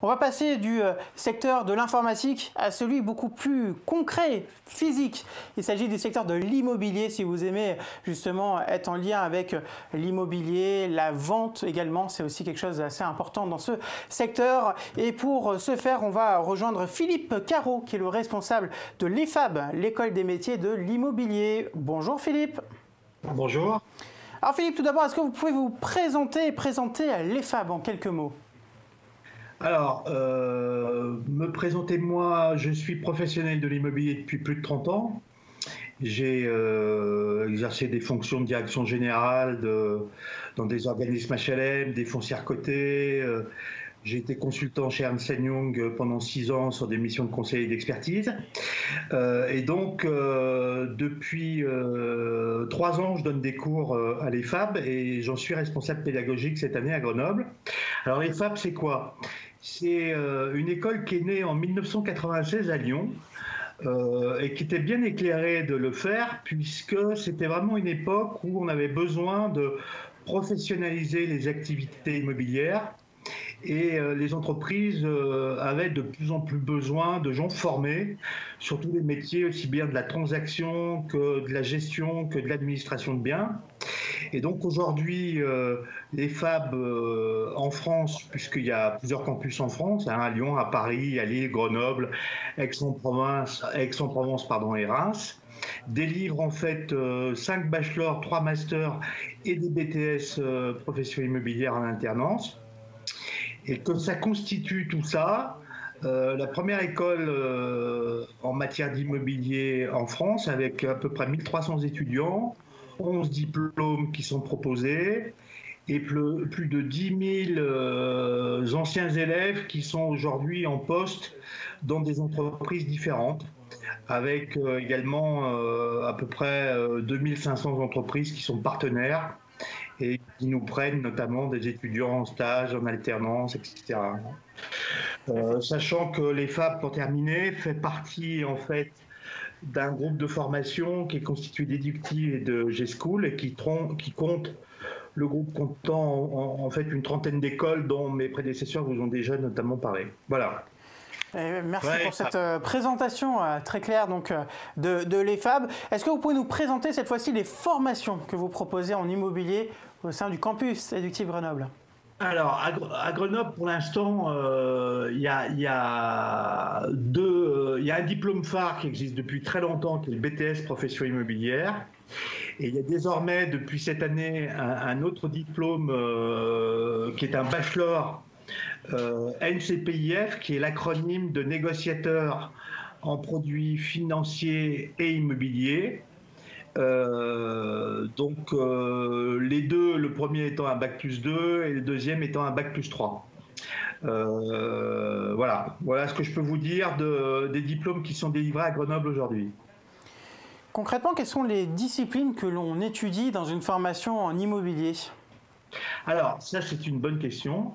On va passer du secteur de l'informatique à celui beaucoup plus concret, physique. Il s'agit du secteur de l'immobilier, si vous aimez justement être en lien avec l'immobilier, la vente également, c'est aussi quelque chose d'assez important dans ce secteur. Et pour ce faire, on va rejoindre Philippe Carreau, qui est le responsable de l'EFAB, l'école des métiers de l'immobilier. Bonjour Philippe. Bonjour. Alors Philippe, tout d'abord, est-ce que vous pouvez vous présenter l'EFAB en quelques mots ? Alors, me présenter moi, je suis professionnel de l'immobilier depuis plus de 30 ans. J'ai exercé des fonctions de direction générale dans des organismes HLM, des foncières cotées. J'ai été consultant chez Ernst & Young pendant 6 ans sur des missions de conseil et d'expertise. Et donc, depuis 3 ans, je donne des cours à l'EFAB et j'en suis responsable pédagogique cette année à Grenoble. Alors, l'EFAB, c'est quoi ? C'est une école qui est née en 1996 à Lyon et qui était bien éclairée de le faire puisque c'était vraiment une époque où on avait besoin de professionnaliser les activités immobilières. Et les entreprises avaient de plus en plus besoin de gens formés sur tous les métiers, aussi bien de la transaction que de la gestion, que de l'administration de biens. Et donc aujourd'hui, l'EFAB en France, puisqu'il y a plusieurs campus en France, à Lyon, à Paris, à Lille, Grenoble, Aix-en-Provence, et Reims, délivre en fait 5 bachelors, 3 masters et des BTS profession immobilière en alternance. Et que ça constitue tout ça, la première école en matière d'immobilier en France, avec à peu près 1300 étudiants, 11 diplômes qui sont proposés, et plus de 10 000 anciens élèves qui sont aujourd'hui en poste dans des entreprises différentes, avec également à peu près 2500 entreprises qui sont partenaires, et qui nous prennent notamment des étudiants en stage, en alternance, etc. Sachant que l'EFAB, pour terminer, fait partie en fait d'un groupe de formation qui est constitué d'Eductive et de G-School et qui compte le groupe comptant en fait une trentaine d'écoles dont mes prédécesseurs vous ont déjà notamment parlé. Voilà. Merci pour cette présentation très claire donc, de l'EFAB. Est-ce que vous pouvez nous présenter cette fois-ci les formations que vous proposez en immobilier au sein du campus Eductive Grenoble ? Alors, à Grenoble, pour l'instant, il y a un diplôme phare qui existe depuis très longtemps, qui est le BTS Profession Immobilière. Et il y a désormais, depuis cette année, un autre diplôme qui est un bachelor NCPIF, qui est l'acronyme de négociateur en produits financiers et immobiliers. Donc les deux, le premier étant un bac+2 et le deuxième étant un bac+3. Voilà ce que je peux vous dire des diplômes qui sont délivrés à Grenoble aujourd'hui. Concrètement, quelles sont les disciplines que l'on étudie dans une formation en immobilier ? Alors, ça c'est une bonne question.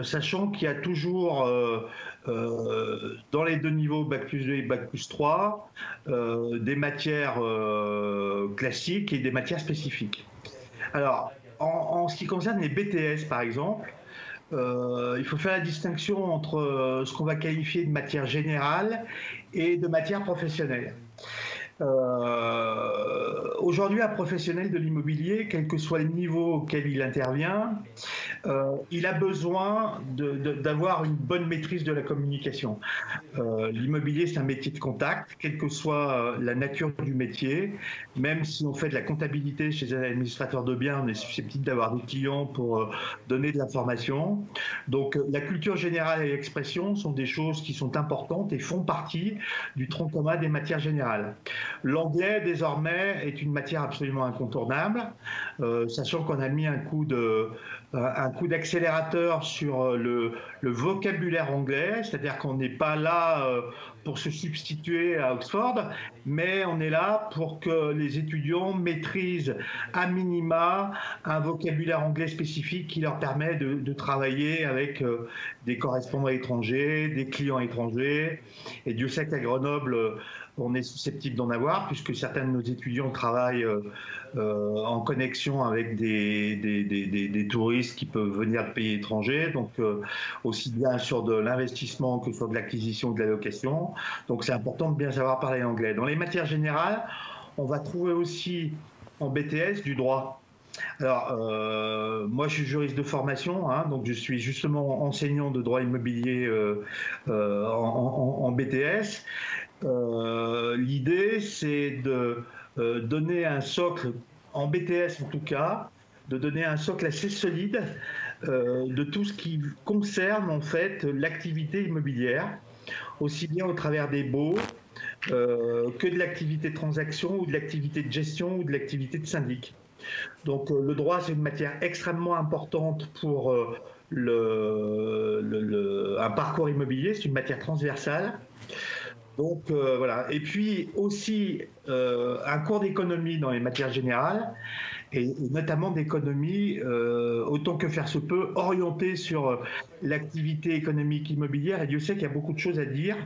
Sachant qu'il y a toujours dans les deux niveaux bac+2 et bac+3 des matières classiques et des matières spécifiques. Alors en ce qui concerne les BTS par exemple, il faut faire la distinction entre ce qu'on va qualifier de matière générale et de matière professionnelle. Aujourd'hui, un professionnel de l'immobilier, quel que soit le niveau auquel il intervient, il a besoin d'avoir une bonne maîtrise de la communication. L'immobilier, c'est un métier de contact, quelle que soit la nature du métier. Même si on fait de la comptabilité chez un administrateur de biens, on est susceptible d'avoir des clients pour donner de l'information. Donc, la culture générale et l'expression sont des choses qui sont importantes et font partie du tronc commun des matières générales. L'anglais, désormais, est une matière absolument incontournable, sachant qu'on a mis un coup d'accélérateur sur le vocabulaire anglais, c'est-à-dire qu'on n'est pas là pour se substituer à Oxford, mais on est là pour que les étudiants maîtrisent à minima un vocabulaire anglais spécifique qui leur permet de travailler avec des correspondants étrangers, des clients étrangers. Et Dieu sait qu'à Grenoble, on est susceptible d'en avoir, puisque certains de nos étudiants travaillent en connexion avec des touristes qui peuvent venir de pays étrangers, donc aussi bien sur de l'investissement que sur de l'acquisition ou de la location. Donc c'est important de bien savoir parler anglais. Dans les matières générales, on va trouver aussi en BTS du droit. Alors, moi, je suis juriste de formation, hein, donc je suis justement enseignant de droit immobilier en BTS. L'idée, c'est de donner un socle, en BTS en tout cas, de donner un socle assez solide de tout ce qui concerne en fait l'activité immobilière, aussi bien au travers des baux que de l'activité de transaction ou de l'activité de gestion ou de l'activité de syndic. Donc le droit, c'est une matière extrêmement importante pour un parcours immobilier, c'est une matière transversale. Donc voilà. Et puis aussi un cours d'économie dans les matières générales, et notamment d'économie, autant que faire se peut, orienté sur l'activité économique immobilière. Et Dieu sait qu'il y a beaucoup de choses à dire,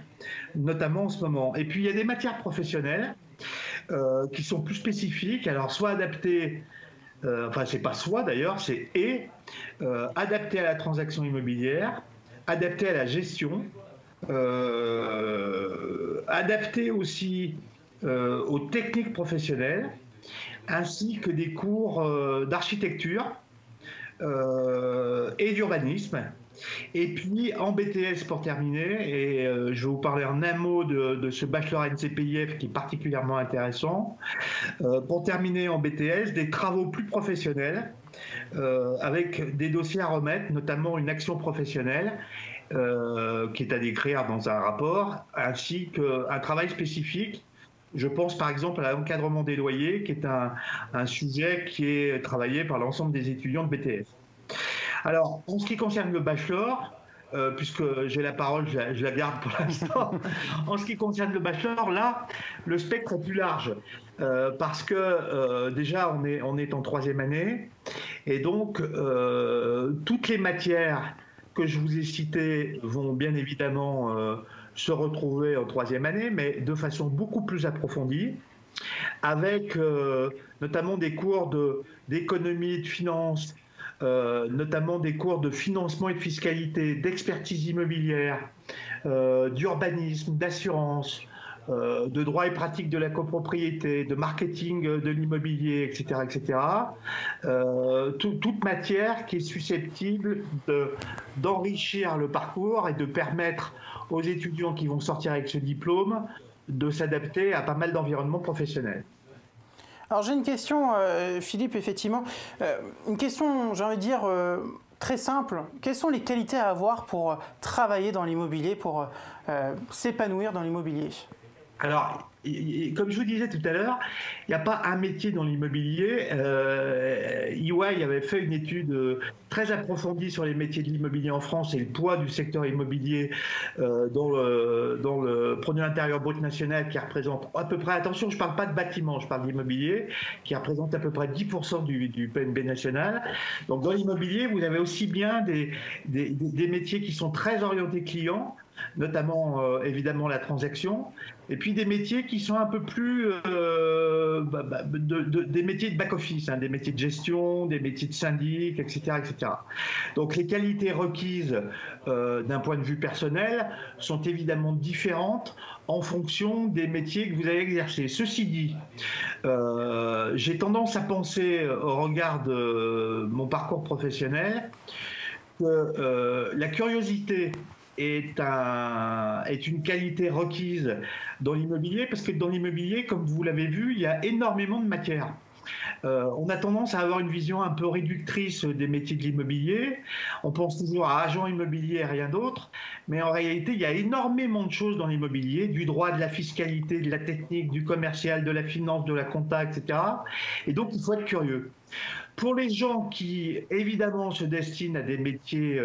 notamment en ce moment. Et puis il y a des matières professionnelles qui sont plus spécifiques, alors soit adaptées, enfin c'est pas soit d'ailleurs, c'est adaptées à la transaction immobilière, adaptées à la gestion, adaptées aussi aux techniques professionnelles, ainsi que des cours d'architecture et d'urbanisme. Et puis en BTS pour terminer, et je vais vous parler en un mot de ce bachelor NCPIF qui est particulièrement intéressant. Pour terminer en BTS, des travaux plus professionnels avec des dossiers à remettre, notamment une action professionnelle qui est à décrire dans un rapport, ainsi qu'un travail spécifique. Je pense par exemple à l'encadrement des loyers, qui est un sujet qui est travaillé par l'ensemble des étudiants de BTS. Alors, en ce qui concerne le bachelor, puisque j'ai la parole, je la garde pour l'instant. En ce qui concerne le bachelor, là, le spectre est plus large, parce que déjà, on est en 3e année, et donc toutes les matières que je vous ai citées vont bien évidemment se retrouver en 3e année, mais de façon beaucoup plus approfondie, avec notamment des cours d'économie, de finance, notamment des cours de financement et de fiscalité, d'expertise immobilière, d'urbanisme, d'assurance, de droit et pratique de la copropriété, de marketing de l'immobilier, etc., etc. Toute matière qui est susceptible d'enrichir le parcours et de permettre aux étudiants qui vont sortir avec ce diplôme de s'adapter à pas mal d'environnements professionnels. Alors j'ai une question, Philippe, effectivement. Une question, j'ai envie de dire, très simple. Quelles sont les qualités à avoir pour travailler dans l'immobilier, pour s'épanouir dans l'immobilier ? Alors, comme je vous disais tout à l'heure, il n'y a pas un métier dans l'immobilier. EY avait fait une étude très approfondie sur les métiers de l'immobilier en France et le poids du secteur immobilier dans le produit intérieur brut national, qui représente à peu près, attention, je ne parle pas de bâtiment, je parle d'immobilier, qui représente à peu près 10% du PNB national. Donc dans l'immobilier, vous avez aussi bien des métiers qui sont très orientés clients, notamment évidemment la transaction, et puis des métiers qui sont un peu plus des métiers de back-office, hein, des métiers de gestion, des métiers de syndic, etc., etc. Donc les qualités requises d'un point de vue personnel sont évidemment différentes en fonction des métiers que vous allez exercer. Ceci dit, j'ai tendance à penser, au regard de mon parcours professionnel, que la curiosité est une qualité requise dans l'immobilier, parce que dans l'immobilier, comme vous l'avez vu, il y a énormément de matières. On a tendance à avoir une vision un peu réductrice des métiers de l'immobilier. On pense toujours à agent immobilier et rien d'autre, mais en réalité, il y a énormément de choses dans l'immobilier, du droit, de la fiscalité, de la technique, du commercial, de la finance, de la compta, etc. Et donc, il faut être curieux. Pour les gens qui, évidemment, se destinent à des métiers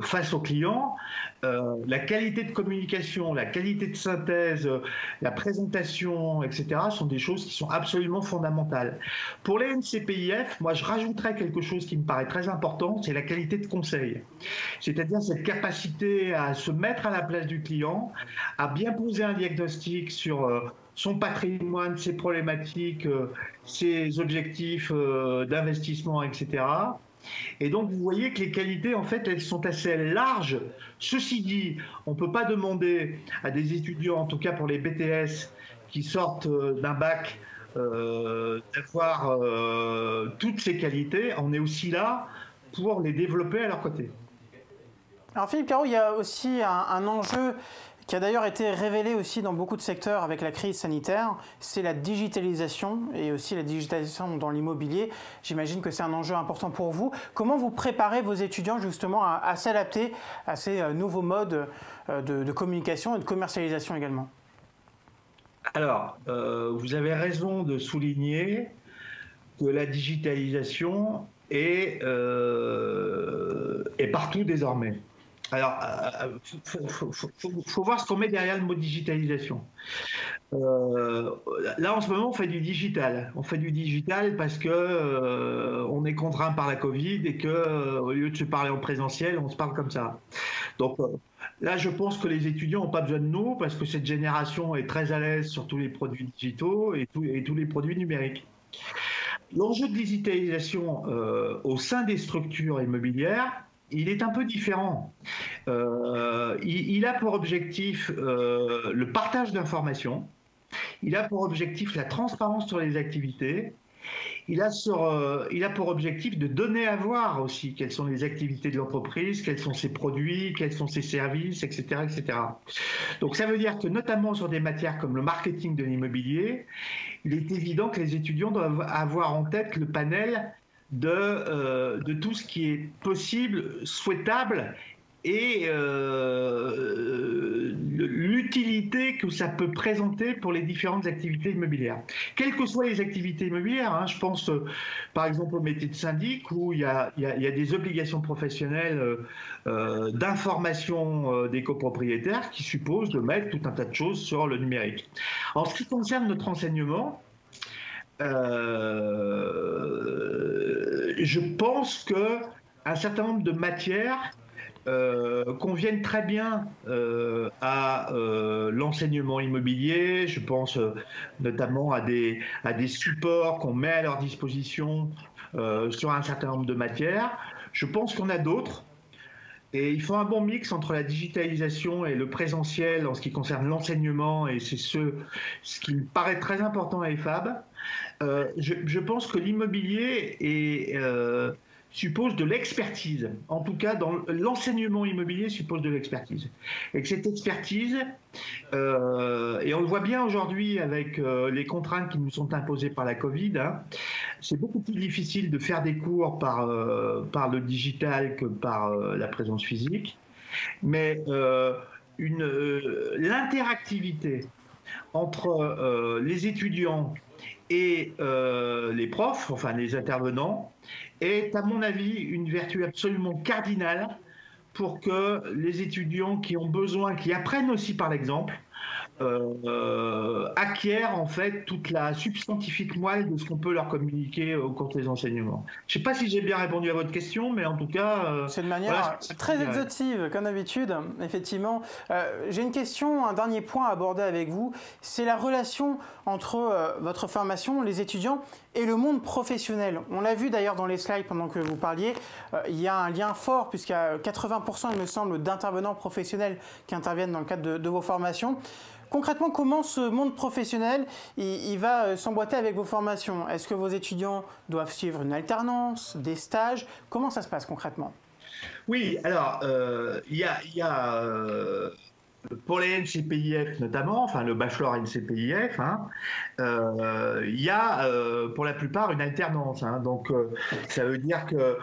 face aux clients, la qualité de communication, la qualité de synthèse, la présentation, etc., sont des choses qui sont absolument fondamentales. Pour les NCPIF, moi, je rajouterais quelque chose qui me paraît très important, c'est la qualité de conseil. C'est-à-dire cette capacité à se mettre à la place du client, à bien poser un diagnostic sur son patrimoine, ses problématiques, ses objectifs d'investissement, etc. Et donc, vous voyez que les qualités, en fait, elles sont assez larges. Ceci dit, on ne peut pas demander à des étudiants, en tout cas pour les BTS, qui sortent d'un bac, d'avoir toutes ces qualités. On est aussi là pour les développer à leur côté. Alors Philippe Carreau, il y a aussi un enjeu qui a d'ailleurs été révélé aussi dans beaucoup de secteurs avec la crise sanitaire, c'est la digitalisation et aussi la digitalisation dans l'immobilier. J'imagine que c'est un enjeu important pour vous. Comment vous préparez vos étudiants justement à s'adapter à ces nouveaux modes de communication et de commercialisation également? Alors, vous avez raison de souligner que la digitalisation est partout désormais. Alors, faut voir ce qu'on met derrière le mot digitalisation. Là, en ce moment, on fait du digital. On fait du digital parce que on est contraint par la Covid et que, au lieu de se parler en présentiel, on se parle comme ça. Donc, là, je pense que les étudiants n'ont pas besoin de nous parce que cette génération est très à l'aise sur tous les produits digitaux et tous les produits numériques. L'enjeu de digitalisation au sein des structures immobilières, il est un peu différent. Il a pour objectif le partage d'informations, il a pour objectif la transparence sur les activités, il a pour objectif de donner à voir aussi quelles sont les activités de l'entreprise, quels sont ses produits, quels sont ses services, etc., etc. Donc ça veut dire que notamment sur des matières comme le marketing de l'immobilier, il est évident que les étudiants doivent avoir en tête le panel de tout ce qui est possible, souhaitable et l'utilité que ça peut présenter pour les différentes activités immobilières. Quelles que soient les activités immobilières, hein, je pense par exemple au métier de syndic où il y a des obligations professionnelles d'information des copropriétaires qui supposent de mettre tout un tas de choses sur le numérique. En ce qui concerne notre enseignement, je pense qu'un certain nombre de matières conviennent très bien à l'enseignement immobilier. Je pense notamment à des supports qu'on met à leur disposition sur un certain nombre de matières. Je pense qu'on a d'autres. Et il faut un bon mix entre la digitalisation et le présentiel en ce qui concerne l'enseignement, et c'est ce qui me paraît très important à EFAB. Je pense que l'immobilier suppose de l'expertise. En tout cas, dans l'enseignement immobilier suppose de l'expertise. Et que cette expertise, et on le voit bien aujourd'hui avec les contraintes qui nous sont imposées par la Covid, hein, c'est beaucoup plus difficile de faire des cours par le digital que par la présence physique. Mais l'interactivité entre les étudiants et les profs, enfin les intervenants, est à mon avis une vertu absolument cardinale pour que les étudiants qui ont besoin, qui apprennent aussi par l'exemple, acquièrent en fait toute la substantifique moelle de ce qu'on peut leur communiquer au cours des enseignements. Je ne sais pas si j'ai bien répondu à votre question, mais en tout cas... c'est de manière voilà, très exhaustive, comme d'habitude, effectivement. J'ai une question, un dernier point à aborder avec vous, c'est la relation entre votre formation, les étudiants, et le monde professionnel. On l'a vu d'ailleurs dans les slides pendant que vous parliez, il y a un lien fort, puisqu'il y a 80%, il me semble, d'intervenants professionnels qui interviennent dans le cadre de vos formations. Concrètement, comment ce monde professionnel il va s'emboîter avec vos formations? Est-ce que vos étudiants doivent suivre une alternance, des stages? Comment ça se passe concrètement? Oui, alors, il y a pour les NCPIF notamment, enfin le bachelor NCPIF, hein, il y a pour la plupart une alternance. Hein, donc, ça veut dire que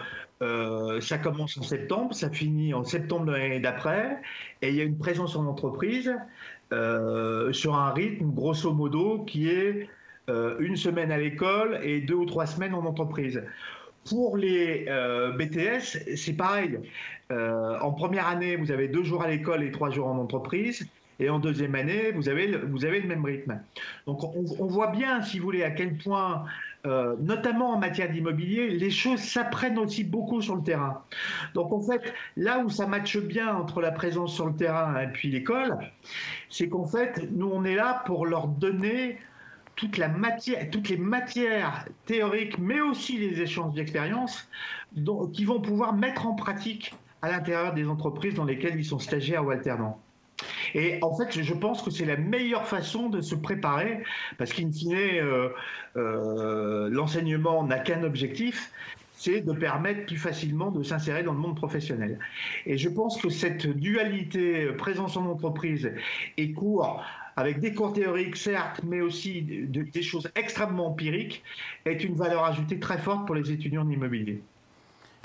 ça commence en septembre, ça finit en septembre de l'année d'après, et il y a une présence en entreprise sur un rythme grosso modo qui est une semaine à l'école et 2 ou 3 semaines en entreprise. Pour les BTS, c'est pareil. En première année, vous avez 2 jours à l'école et 3 jours en entreprise. Et en deuxième année, vous avez le même rythme. Donc on voit bien, si vous voulez, à quel point, notamment en matière d'immobilier, les choses s'apprennent aussi beaucoup sur le terrain. Donc en fait, là où ça matche bien entre la présence sur le terrain et puis l'école, c'est qu'en fait, nous, on est là pour leur donner toutes les matières théoriques, mais aussi les échanges d'expérience qu'ils vont pouvoir mettre en pratique à l'intérieur des entreprises dans lesquelles ils sont stagiaires ou alternants. Et en fait, je pense que c'est la meilleure façon de se préparer, parce qu'in fine, l'enseignement n'a qu'un objectif, c'est de permettre plus facilement de s'insérer dans le monde professionnel. Et je pense que cette dualité présence en entreprise et cours, avec des cours théoriques certes, mais aussi des choses extrêmement empiriques, est une valeur ajoutée très forte pour les étudiants en immobilier.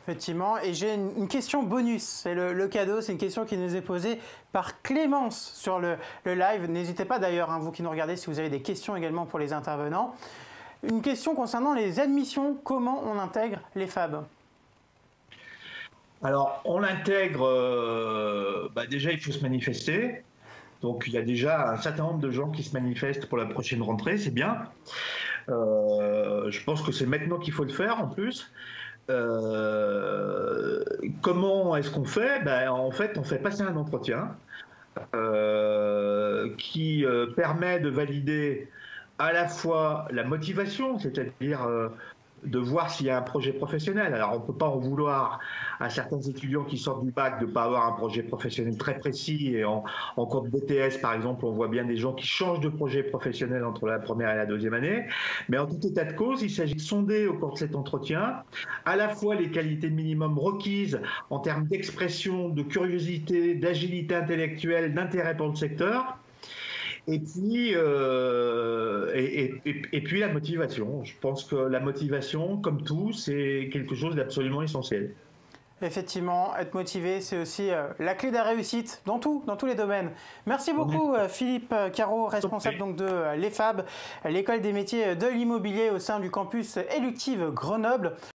Effectivement, et j'ai une question bonus, c'est le cadeau, c'est une question qui nous est posée par Clémence sur le live. N'hésitez pas d'ailleurs, hein, vous qui nous regardez, si vous avez des questions également pour les intervenants. Une question concernant les admissions, comment on intègre les FAB? Alors, on l'intègre, déjà il faut se manifester. Donc il y a déjà un certain nombre de gens qui se manifestent pour la prochaine rentrée, c'est bien. Je pense que c'est maintenant qu'il faut le faire en plus. Comment est-ce qu'on fait? En fait, on fait passer un entretien qui permet de valider à la fois la motivation, c'est-à-dire de voir s'il y a un projet professionnel. Alors, on ne peut pas en vouloir à certains étudiants qui sortent du bac de ne pas avoir un projet professionnel très précis. Et en cours de BTS, par exemple, on voit bien des gens qui changent de projet professionnel entre la première et la deuxième année. Mais en tout état de cause, il s'agit de sonder au cours de cet entretien à la fois les qualités minimum requises en termes d'expression, de curiosité, d'agilité intellectuelle, d'intérêt pour le secteur, et puis, et puis la motivation. Je pense que la motivation, comme tout, c'est quelque chose d'absolument essentiel. Effectivement, être motivé, c'est aussi la clé de la réussite dans tous les domaines. Merci beaucoup Philippe Carreau, responsable donc de l'EFAB, l'école des métiers de l'immobilier au sein du campus Eluctive Grenoble.